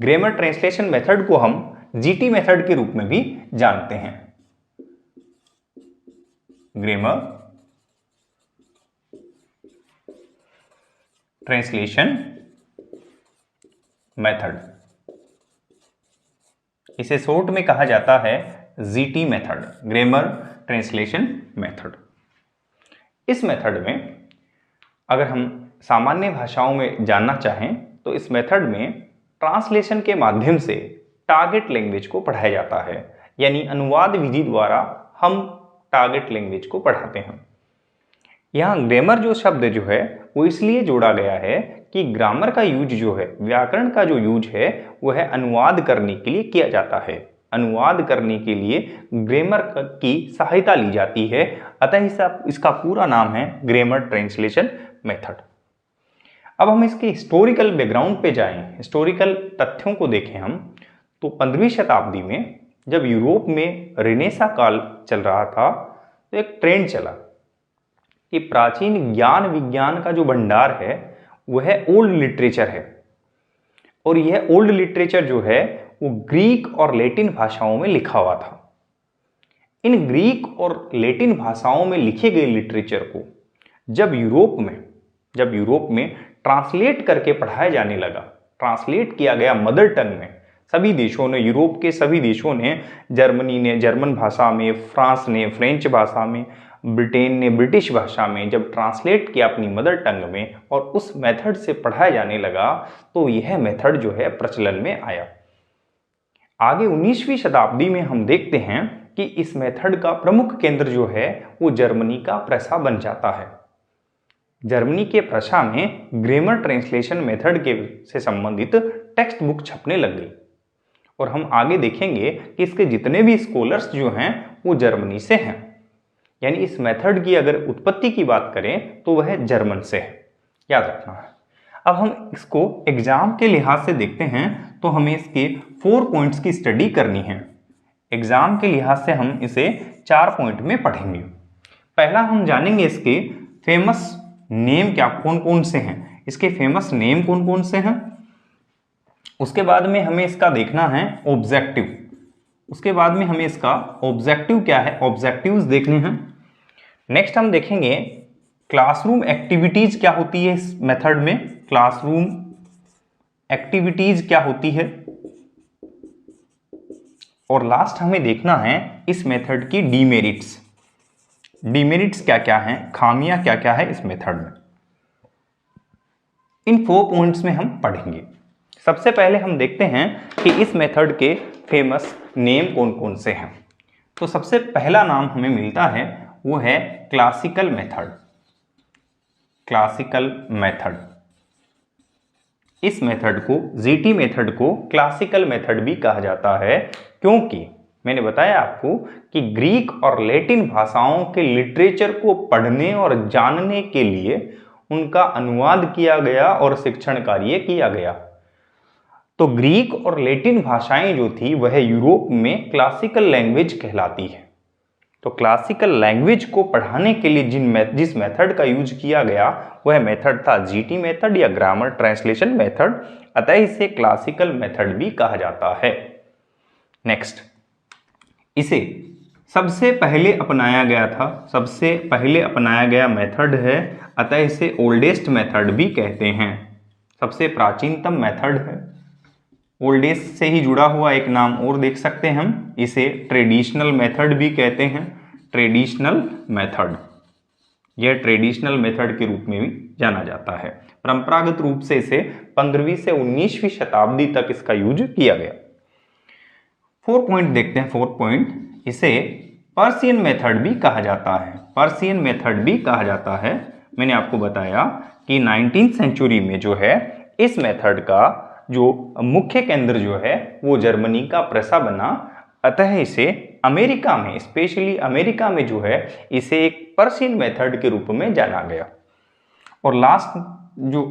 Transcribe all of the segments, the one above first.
Grammar translation method को हम GT method के रूप में भी जानते हैं। ग्रामर ट्रांसलेशन मेथड, इसे शॉर्ट में कहा जाता है GT method, grammar translation method. इस मेथड में अगर हम सामान्य भाषाओं में जानना चाहें तो इस मेथड में ट्रांसलेशन के माध्यम से टारगेट लैंग्वेज को पढ़ाया जाता है, यानी अनुवाद विधि द्वारा हम टारगेट लैंग्वेज को पढ़ाते हैं। यहाँ ग्रामर जो शब्द जो है वो इसलिए जोड़ा गया है कि ग्रामर का यूज जो है, व्याकरण का जो यूज है वो है अनुवाद करने के लिए किया जाता है। अनुवाद करने के लिए ग्रामर की सहायता ली जाती है, अतः इसका पूरा नाम है ग्रामर ट्रांसलेशन मेथड। अब हम इसके हिस्टोरिकल बैकग्राउंड पे जाएं, हिस्टोरिकल तथ्यों को देखें हम, तो 15वीं शताब्दी में जब यूरोप में रेनेसा काल चल रहा था तो एक ट्रेंड चला कि प्राचीन ज्ञान विज्ञान का जो भंडार है वह ओल्ड लिटरेचर है, और यह ओल्ड लिटरेचर जो है वो ग्रीक और लैटिन भाषाओं में लिखा हुआ था। इन ग्रीक और लैटिन भाषाओं में लिखे गए लिटरेचर को जब यूरोप में ट्रांसलेट करके पढ़ाया जाने लगा, ट्रांसलेट किया गया मदर टंग में, सभी देशों ने, यूरोप के सभी देशों ने, जर्मनी ने जर्मन भाषा में, फ्रांस ने फ्रेंच भाषा में, ब्रिटेन ने ब्रिटिश भाषा में जब ट्रांसलेट किया अपनी मदर टंग में और उस मेथड से पढ़ाया जाने लगा तो यह मेथड जो है प्रचलन में आया। आगे 19वीं शताब्दी में हम देखते हैं कि इस मेथड का प्रमुख केंद्र जो है वो जर्मनी का प्रसा बन जाता है। जर्मनी के प्रसा में ग्रामर ट्रांसलेशन मेथड के से संबंधित टेक्स्ट बुक छपने लग गई, और हम आगे देखेंगे कि इसके जितने भी स्कॉलर्स जो हैं वो जर्मनी से हैं, यानी इस मेथड की अगर उत्पत्ति की बात करें तो वह जर्मन से है, याद रखना है। अब हम इसको एग्जाम के लिहाज से देखते हैं तो हमें इसके 4 पॉइंट्स की स्टडी करनी है। एग्जाम के लिहाज से हम इसे 4 पॉइंट में पढ़ेंगे। पहला हम जानेंगे इसके फेमस नेम क्या कौन कौन से हैं, इसके फेमस नेम कौन कौन से हैं। उसके बाद में हमें इसका देखना है ऑब्जेक्टिव, उसके बाद में हमें इसका ऑब्जेक्टिव क्या है, ऑब्जेक्टिव्स देखने हैं। नेक्स्ट हम देखेंगे क्लासरूम एक्टिविटीज क्या होती है इस मेथड में, क्लासरूम एक्टिविटीज क्या होती है, और लास्ट हमें देखना है इस मेथड की डीमेरिट्स, डीमेरिट्स क्या क्या हैं, खामियां क्या क्या है इस मेथड में। इन 4 पॉइंट्स में हम पढ़ेंगे। सबसे पहले हम देखते हैं कि इस मेथड के फेमस नेम कौन कौन से हैं। तो सबसे पहला नाम हमें मिलता है वो है क्लासिकल मेथड, क्लासिकल मेथड। इस मेथड को, जीटी मेथड को क्लासिकल मेथड भी कहा जाता है, क्योंकि मैंने बताया आपको कि ग्रीक और लैटिन भाषाओं के लिटरेचर को पढ़ने और जानने के लिए उनका अनुवाद किया गया और शिक्षण कार्य किया गया। तो ग्रीक और लैटिन भाषाएं जो थी वह यूरोप में क्लासिकल लैंग्वेज कहलाती है। तो क्लासिकल लैंग्वेज को पढ़ाने के लिए जिस मेथड का यूज किया गया वह मेथड था जीटी मेथड या ग्रामर ट्रांसलेशन मेथड, अतः इसे क्लासिकल मेथड भी कहा जाता है। नेक्स्ट, इसे सबसे पहले अपनाया गया था, सबसे पहले अपनाया गया मेथड है, अतः इसे ओल्डेस्ट मेथड भी कहते हैं, सबसे प्राचीनतम मेथड है। ओल्डेस्ट से ही जुड़ा हुआ एक नाम और देख सकते हैं हम, इसे ट्रेडिशनल मेथड भी कहते हैं, ट्रेडिशनल मेथड, यह ट्रेडिशनल मेथड के रूप में भी जाना जाता है। परंपरागत रूप से इसे 15वीं से 19वीं शताब्दी तक इसका यूज किया गया। 4 पॉइंट देखते हैं। 4 पॉइंट, इसे पर्शियन मेथड भी कहा जाता है, पर्शियन मेथड भी कहा जाता है। मैंने आपको बताया कि 19th सेंचुरी में जो है इस मेथड का जो मुख्य केंद्र जो है वो जर्मनी का प्रसा बना, अतः इसे अमेरिका में, स्पेशली अमेरिका में जो है इसे एक पर्शियन मेथड के रूप में जाना गया। और लास्ट जो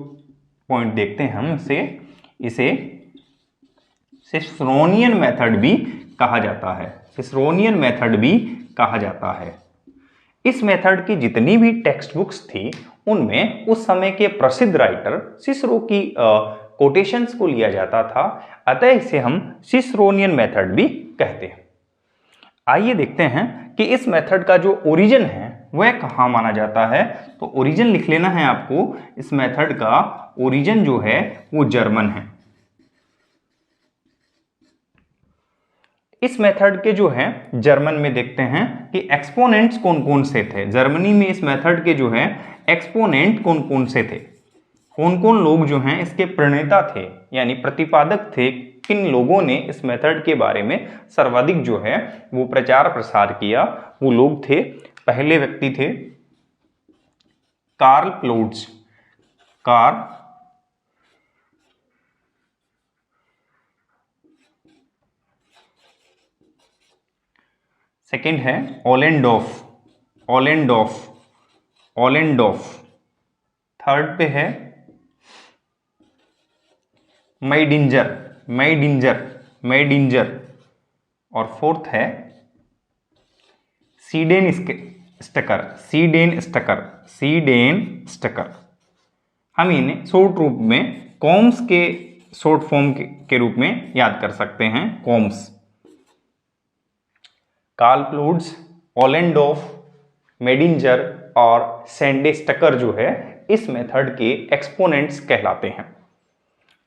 पॉइंट देखते हैं हम, इसे सिसरोनियन मेथड भी कहा जाता है, सिसरोनियन मेथड भी कहा जाता है। इस मेथड की जितनी भी टेक्स्ट बुक्स थी उनमें उस समय के प्रसिद्ध राइटर सिसरो की कोटेशंस को लिया जाता था, अतः इसे हम सिसरोनियन मेथड भी कहते हैं। आइए देखते हैं कि इस मेथड का जो ओरिजिन है वह कहाँ माना जाता है। तो ओरिजिन लिख लेना है आपको, इस मेथड का ओरिजिन जो है वो जर्मन है। इस मेथड के जो है जर्मन में देखते हैं कि एक्सपोनेंट्स कौन कौन से थे। जर्मनी में इस मेथड के जो है एक्सपोनेंट कौन कौन से थे, कौन कौन लोग जो हैं इसके प्रणेता थे यानी प्रतिपादक थे, किन लोगों ने इस मेथड के बारे में सर्वाधिक जो है वो प्रचार प्रसार किया, वो लोग थे। पहले व्यक्ति थे कार्ल प्लोट्स। सेकेंड है ओलेंडोफ। थर्ड पे है मैडिंजर। और फोर्थ है सीडेन स्टकर। हम इन्हें शॉर्ट रूप में कॉम्स के शॉर्ट फॉर्म के रूप में याद कर सकते हैं, कॉम्स। कार्ल प्लोट्स, ओलेंडोफ, मैडिंजर और सैंडे स्टकर जो है इस मेथड के एक्सपोनेंट्स कहलाते हैं।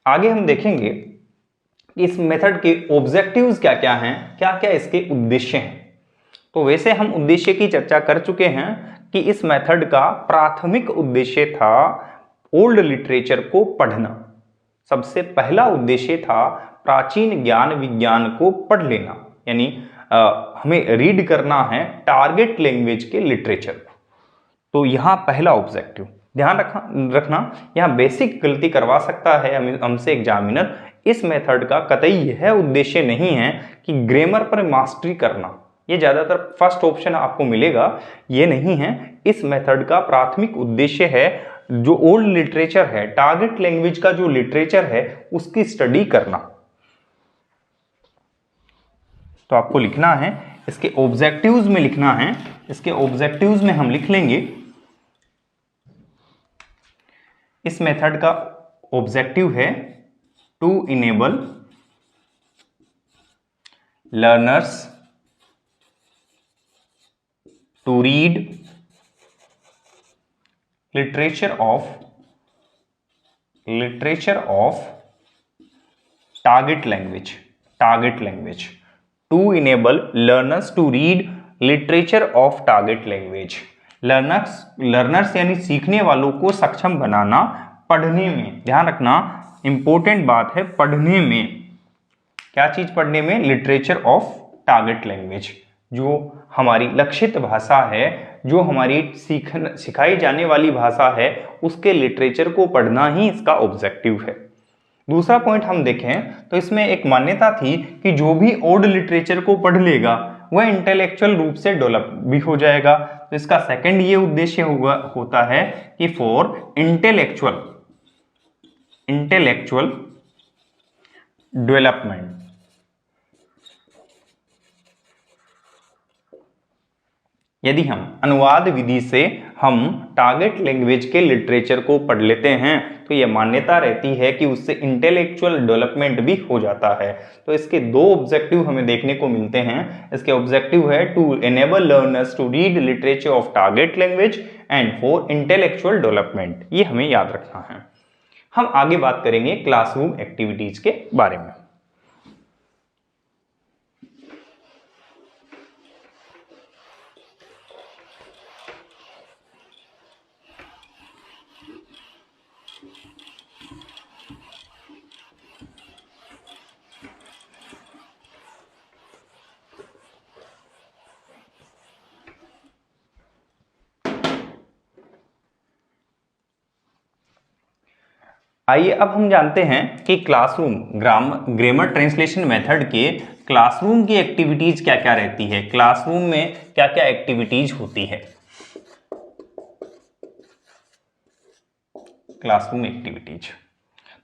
आगे हम देखेंगे कि इस मेथड के ऑब्जेक्टिव्स क्या क्या हैं, क्या क्या इसके उद्देश्य हैं। तो वैसे हम उद्देश्य की चर्चा कर चुके हैं कि इस मेथड का प्राथमिक उद्देश्य था ओल्ड लिटरेचर को पढ़ना। सबसे पहला उद्देश्य था प्राचीन ज्ञान विज्ञान को पढ़ लेना, यानी हमें रीड करना है टारगेट लैंग्वेज के लिटरेचर को। तो यहाँ पहला ऑब्जेक्टिव ध्यान रखना, यहाँ बेसिक गलती करवा सकता है हमसे एग्जामिनर। इस मेथड का कतई यह उद्देश्य नहीं है कि ग्रामर पर मास्टरी करना, ये ज़्यादातर फर्स्ट ऑप्शन आपको मिलेगा, ये नहीं है। इस मेथड का प्राथमिक उद्देश्य है जो ओल्ड लिटरेचर है, टारगेट लैंग्वेज का जो लिटरेचर है उसकी स्टडी करना। तो आपको लिखना है, इसके ऑब्जेक्टिव्स में लिखना है। इसके ऑब्जेक्टिव्स में हम लिख लेंगे, इस मेथड का ऑब्जेक्टिव है to enable learners to read literature of target language. To enable learners to read literature of target language. Learners यानी सीखने वालों को सक्षम बनाना पढ़ने में। ध्यान रखना, इंपॉर्टेंट बात है, पढ़ने में। क्या चीज पढ़ने में? लिटरेचर ऑफ टारगेट लैंग्वेज, जो हमारी लक्षित भाषा है, जो हमारी सिखाई जाने वाली भाषा है, उसके लिटरेचर को पढ़ना ही इसका ऑब्जेक्टिव है। दूसरा पॉइंट हम देखें तो इसमें एक मान्यता थी कि जो भी ओल्ड लिटरेचर को पढ़ लेगा वह इंटेलेक्चुअल रूप से डेवलप भी हो जाएगा। तो इसका सेकंड ये उद्देश्य होता है कि फॉर इंटेलेक्चुअल डेवलपमेंट। यदि हम अनुवाद विधि से हम टारगेट लैंग्वेज के लिटरेचर को पढ़ लेते हैं तो यह मान्यता रहती है कि उससे इंटेलेक्चुअल डेवलपमेंट भी हो जाता है। तो इसके दो ऑब्जेक्टिव हमें देखने को मिलते हैं। इसके ऑब्जेक्टिव है to enable learners to read literature of target language and for intellectual development. ये हमें याद रखना है। हम आगे बात करेंगे क्लासरूम एक्टिविटीज के बारे में। आइए अब हम जानते हैं कि क्लासरूम ग्रामर ट्रांसलेशन मेथड के क्लासरूम की एक्टिविटीज क्या क्या रहती है, क्लासरूम में क्या क्या एक्टिविटीज होती है। क्लासरूम एक्टिविटीज,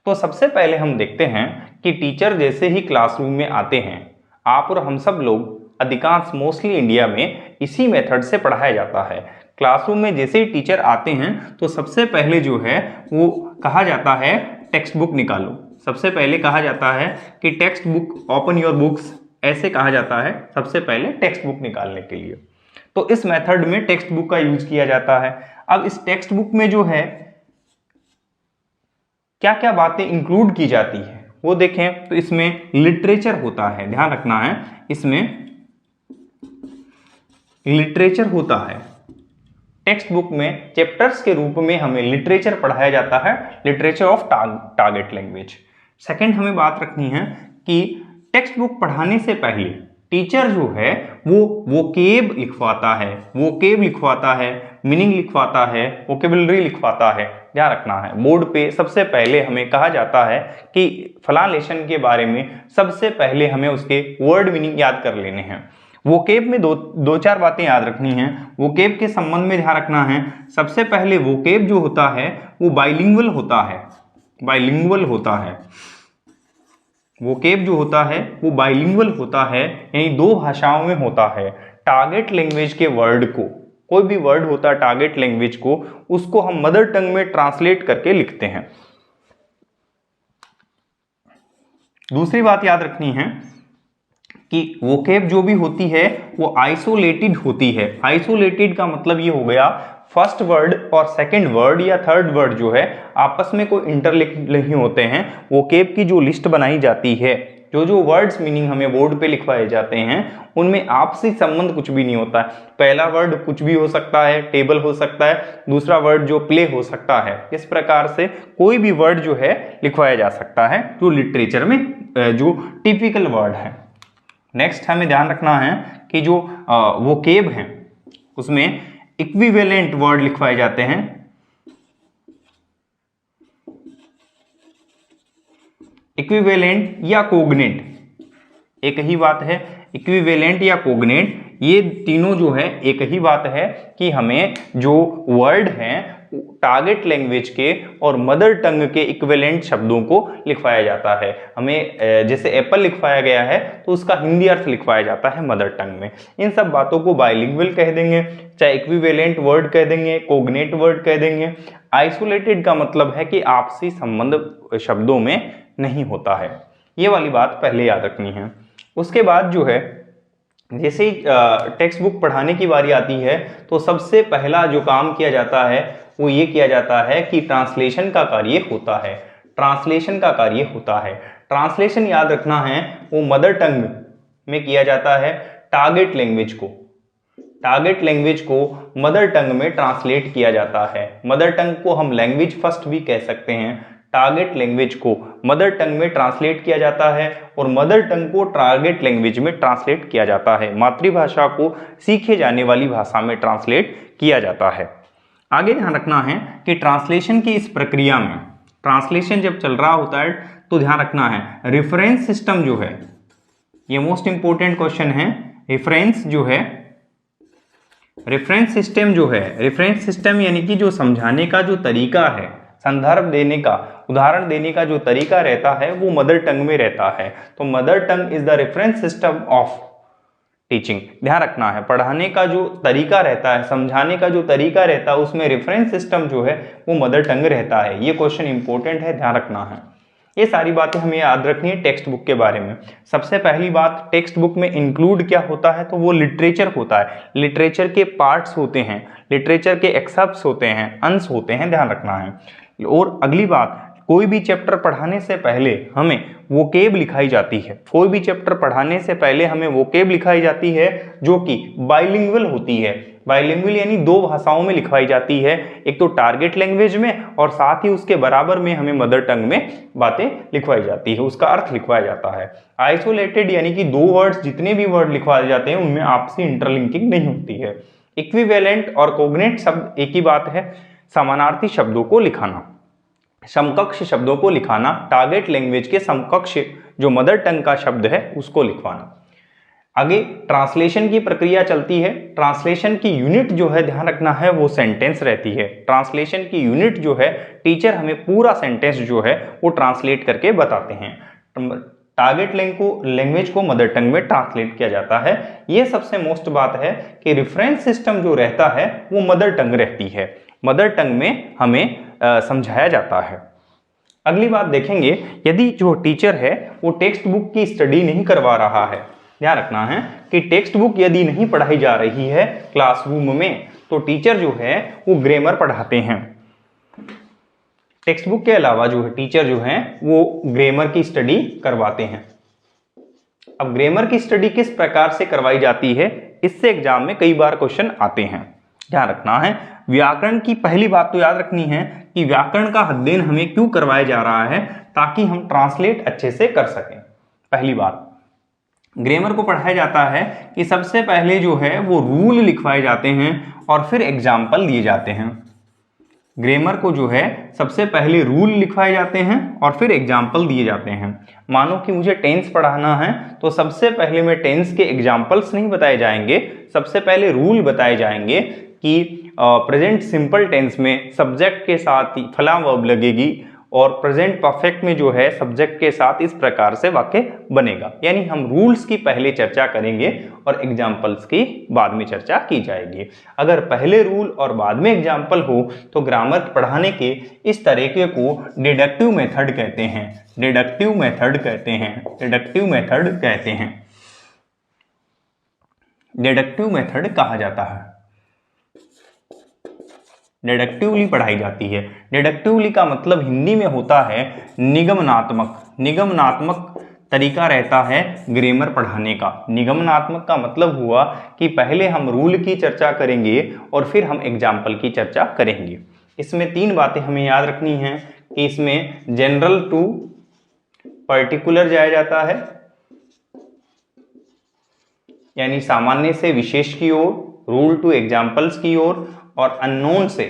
तो सबसे पहले हम देखते हैं कि टीचर जैसे ही क्लासरूम में आते हैं, आप और हम सब लोग अधिकांश मोस्टली इंडिया में इसी मेथड से पढ़ाया जाता है। क्लासरूम में जैसे ही टीचर आते हैं तो सबसे पहले जो है वो कहा जाता है टेक्स्ट बुक निकालो। सबसे पहले कहा जाता है कि text book, open your books, ऐसे कहा जाता है सबसे पहले टेक्स्ट बुक निकालने के लिए। तो इस मेथड में टेक्स्ट बुक का यूज किया जाता है। अब इस टेक्स्ट बुक में जो है क्या क्या बातें इंक्लूड की जाती है वो देखें तो इसमें लिटरेचर होता है, ध्यान रखना है, इसमें लिटरेचर होता है। टेक्स्ट बुक में चैप्टर्स के रूप में हमें लिटरेचर पढ़ाया जाता है, literature of target language. Second हमें बात रखनी है कि टेक्स्ट बुक पढ़ाने से पहले टीचर जो है वो वोकेब लिखवाता है, वोकेब लिखवाता है, मीनिंग लिखवाता है, वोकेबलरी लिखवाता है। ध्यान रखना है, बोर्ड पे सबसे पहले हमें कहा जाता है कि फलां लेसन के बारे में सबसे पहले हमें उसके वर्ड मीनिंग याद कर लेने हैं। वोकेब में दो चार बातें याद रखनी हैं। वोकेब के संबंध में ध्यान रखना है, सबसे पहले वोकेब जो होता है वो बाइलिंगुअल होता है, बाइलिंगुअल होता है। वोकेब जो होता है वो बाइलिंगुअल होता है, यानी दो भाषाओं में होता है। टारगेट लैंग्वेज के वर्ड को, कोई भी वर्ड होता है टारगेट लैंग्वेज को, उसको हम मदर टंग में ट्रांसलेट करके लिखते हैं। दूसरी बात याद रखनी है कि वोकेब जो भी होती है वो आइसोलेटेड होती है। आइसोलेटेड का मतलब ये हो गया फर्स्ट वर्ड और सेकंड वर्ड या थर्ड वर्ड जो है आपस में कोई इंटरलिंक नहीं होते हैं। वोकेब की जो लिस्ट बनाई जाती है, जो वर्ड्स मीनिंग हमें बोर्ड पे लिखवाए जाते हैं, उनमें आपसी संबंध कुछ भी नहीं होता है। पहला वर्ड कुछ भी हो सकता है, टेबल हो सकता है, दूसरा वर्ड जो प्ले हो सकता है। इस प्रकार से कोई भी वर्ड जो है लिखवाया जा सकता है जो लिटरेचर में जो टिपिकल वर्ड है। नेक्स्ट हमें ध्यान रखना है कि जो वोकेब हैं उसमें इक्विवेलेंट वर्ड लिखवाए जाते हैं। इक्विवेलेंट या कोग्नेट एक ही बात है, इक्विवेलेंट या कोग्नेट ये तीनों जो है एक ही बात है कि हमें जो वर्ड हैं टारगेट लैंग्वेज के और मदर टंग के इक्विवेलेंट शब्दों को लिखवाया जाता है। हमें जैसे एप्पल लिखवाया गया है तो उसका हिंदी अर्थ लिखवाया जाता है मदर टंग में। इन सब बातों को बाइलिंगुअल कह देंगे, चाहे इक्विवेलेंट वर्ड कह देंगे, कोग्नेट वर्ड कह देंगे। आइसोलेटेड का मतलब है कि आपसी संबंध शब्दों में नहीं होता है। ये वाली बात पहले याद रखनी है। उसके बाद जो है जैसे ही टेक्स्ट बुक पढ़ाने की बारी आती है तो सबसे पहला जो काम किया जाता है वो ये किया जाता है कि ट्रांसलेशन का कार्य होता है। ट्रांसलेशन का कार्य होता है। ट्रांसलेशन याद रखना है वो मदर टंग में किया जाता है। टारगेट लैंग्वेज को, टारगेट लैंग्वेज को मदर टंग में ट्रांसलेट किया जाता है। मदर टंग को हम लैंग्वेज फर्स्ट भी कह सकते हैं। टारगेट लैंग्वेज को मदर टंग में ट्रांसलेट किया जाता है और मदर टंग को टारगेट लैंग्वेज में ट्रांसलेट किया जाता है। मातृभाषा को सीखे जाने वाली भाषा में ट्रांसलेट किया जाता है। आगे ध्यान रखना है कि ट्रांसलेशन की इस प्रक्रिया में, ट्रांसलेशन जब चल रहा होता है तो ध्यान रखना है रेफरेंस सिस्टम जो है, ये मोस्ट इंपोर्टेंट क्वेश्चन है। रेफरेंस जो है, रेफरेंस सिस्टम जो है, रेफरेंस सिस्टम यानी कि जो समझाने का जो तरीका है, संदर्भ देने का, उदाहरण देने का जो तरीका रहता है वो मदर टंग में रहता है। तो mother tongue is the reference system of teaching. ध्यान रखना है पढ़ाने का जो तरीका रहता है, समझाने का जो तरीका रहता है उसमें रेफरेंस सिस्टम जो है वो मदर टंग रहता है। ये क्वेश्चन इंपॉर्टेंट है, ध्यान रखना है। ये सारी बातें हमें याद रखनी है टेक्स्ट बुक के बारे में। सबसे पहली बात, टेक्स्ट बुक में इंक्लूड क्या होता है तो वो लिटरेचर होता है। लिटरेचर के पार्ट्स होते हैं, लिटरेचर के एक्सेप्ट्स होते हैं, अंश होते हैं, ध्यान रखना है। और अगली बात, कोई भी चैप्टर पढ़ाने से पहले हमें वोकेब लिखाई जाती है। कोई भी चैप्टर पढ़ाने से पहले हमें वोकेब लिखाई जाती है जो कि बाइलिंगुअल होती है। बाइलिंगुअल यानी दो भाषाओं में लिखवाई जाती है, एक तो टारगेट लैंग्वेज में और साथ ही उसके बराबर में हमें मदर टंग में बातें लिखवाई जाती है, उसका अर्थ लिखवाया जाता है। आइसोलेटेड यानी कि दो वर्ड्स, जितने भी वर्ड लिखवाए जाते हैं उनमें आपसी इंटरलिंकिंग नहीं होती है। इक्विवेलेंट और कोग्नेट शब्द एक ही बात है, समानार्थी शब्दों को लिखाना, समकक्ष शब्दों को लिखाना, टारगेट लैंग्वेज के समकक्ष जो मदर टंग का शब्द है उसको लिखवाना। आगे ट्रांसलेशन की प्रक्रिया चलती है। ट्रांसलेशन की यूनिट जो है ध्यान रखना है वो सेंटेंस रहती है। ट्रांसलेशन की यूनिट जो है टीचर हमें पूरा सेंटेंस जो है वो ट्रांसलेट करके बताते हैं। टारगेट लैंग्वेज को मदर टंग में ट्रांसलेट किया जाता है। ये सबसे मोस्ट बात है कि रेफरेंस सिस्टम जो रहता है वो मदर टंग रहती है, मदर टंग में हमें समझाया जाता है। अगली बात देखेंगे, यदि जो टीचर है वो टेक्स्ट बुक की स्टडी नहीं करवा रहा है, ध्यान रखना है कि टेक्स्ट बुक यदि नहीं पढ़ाई जा रही है क्लासरूम में तो टीचर जो है वो ग्रामर पढ़ाते हैं। टेक्स्ट बुक के अलावा जो है टीचर जो है वो ग्रामर की स्टडी करवाते हैं। अब ग्रामर की स्टडी किस प्रकार से करवाई जाती है, इससे एग्जाम में कई बार क्वेश्चन आते हैं, ध्यान रखना है। व्याकरण की पहली बात तो याद रखनी है कि व्याकरण का अध्ययन हमें क्यों करवाया जा रहा है, ताकि हम ट्रांसलेट अच्छे से कर सकें। पहली बात, ग्रामर को पढ़ाया जाता है कि सबसे पहले जो है वो रूल लिखवाए जाते हैं और फिर एग्जाम्पल दिए जाते हैं। ग्रामर को जो है सबसे पहले रूल लिखवाए जाते हैं और फिर एग्जाम्पल दिए जाते हैं। मानो कि मुझे टेंस पढ़ाना है तो सबसे पहले मैं टेंस के एग्जाम्पल्स नहीं बताए जाएंगे, सबसे पहले रूल बताए जाएंगे कि प्रेजेंट सिंपल टेंस में सब्जेक्ट के साथ ही फला वर्ब लगेगी और प्रेजेंट परफेक्ट में जो है सब्जेक्ट के साथ इस प्रकार से वाक्य बनेगा। यानी हम रूल्स की पहले चर्चा करेंगे और एग्जाम्पल्स की बाद में चर्चा की जाएगी। अगर पहले रूल और बाद में एग्जाम्पल हो तो ग्रामर पढ़ाने के इस तरीके को डिडक्टिव मेथड कहते हैं। डिडक्टिव मेथड कहते हैं। डिडक्टिव मेथड कहते हैं। डिडक्टिव मेथड कहा जाता है। डिडक्टिवली पढ़ाई जाती है। डिडक्टिवली का मतलब हिंदी में होता है निगमनात्मक। निगमनात्मक तरीका रहता है ग्रामर पढ़ाने का। निगमनात्मक का मतलब हुआ कि पहले हम रूल की चर्चा करेंगे और फिर हम एग्जाम्पल की चर्चा करेंगे। इसमें तीन बातें हमें याद रखनी हैं कि इसमें जनरल टू पर्टिकुलर जाया जाता है, यानी सामान्य से विशेष की ओर, रूल टू एग्जाम्पल्स की ओर, और अननोन से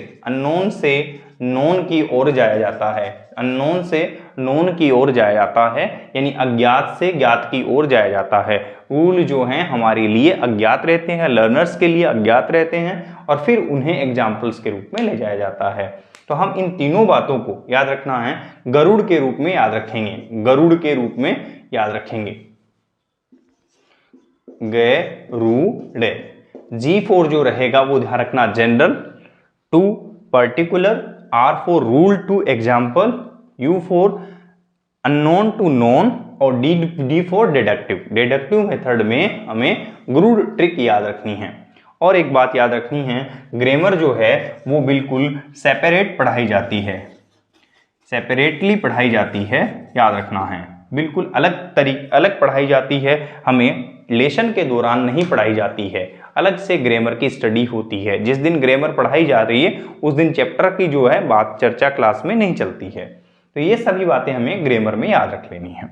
नोन की ओर जाया जाता है। अननोन से नोन की ओर जाया जाता है, यानी अज्ञात से ज्ञात की ओर जाया जाता है। रूल जो हैं हमारे लिए अज्ञात रहते हैं, लर्नर्स के लिए अज्ञात रहते हैं, और फिर उन्हें एग्जाम्पल्स के रूप में ले जाया जाता है। तो हम इन तीनों बातों को याद रखना है, गरुड़ के रूप में याद रखेंगे। गरुड़ के रूप में याद रखेंगे। गरुड़। G4 जो रहेगा वो ध्यान रखना general, to particular, R for rule to example, U for unknown to known, और D for deductive. Deductive method में हमें गरुड़ ट्रिक याद रखनी है। और एक बात याद रखनी है, ग्रामर जो है वो बिल्कुल सेपरेट पढ़ाई जाती है। सेपरेटली पढ़ाई जाती है, याद रखना है। बिल्कुल अलग पढ़ाई जाती है। हमें लेसन के दौरान नहीं पढ़ाई जाती है, अलग से ग्रामर की स्टडी होती है। जिस दिन ग्रामर पढ़ाई जा रही है उस दिन चैप्टर की जो है बात चर्चा क्लास में नहीं चलती है। तो ये सभी बातें हमें ग्रामर में याद रख लेनी है।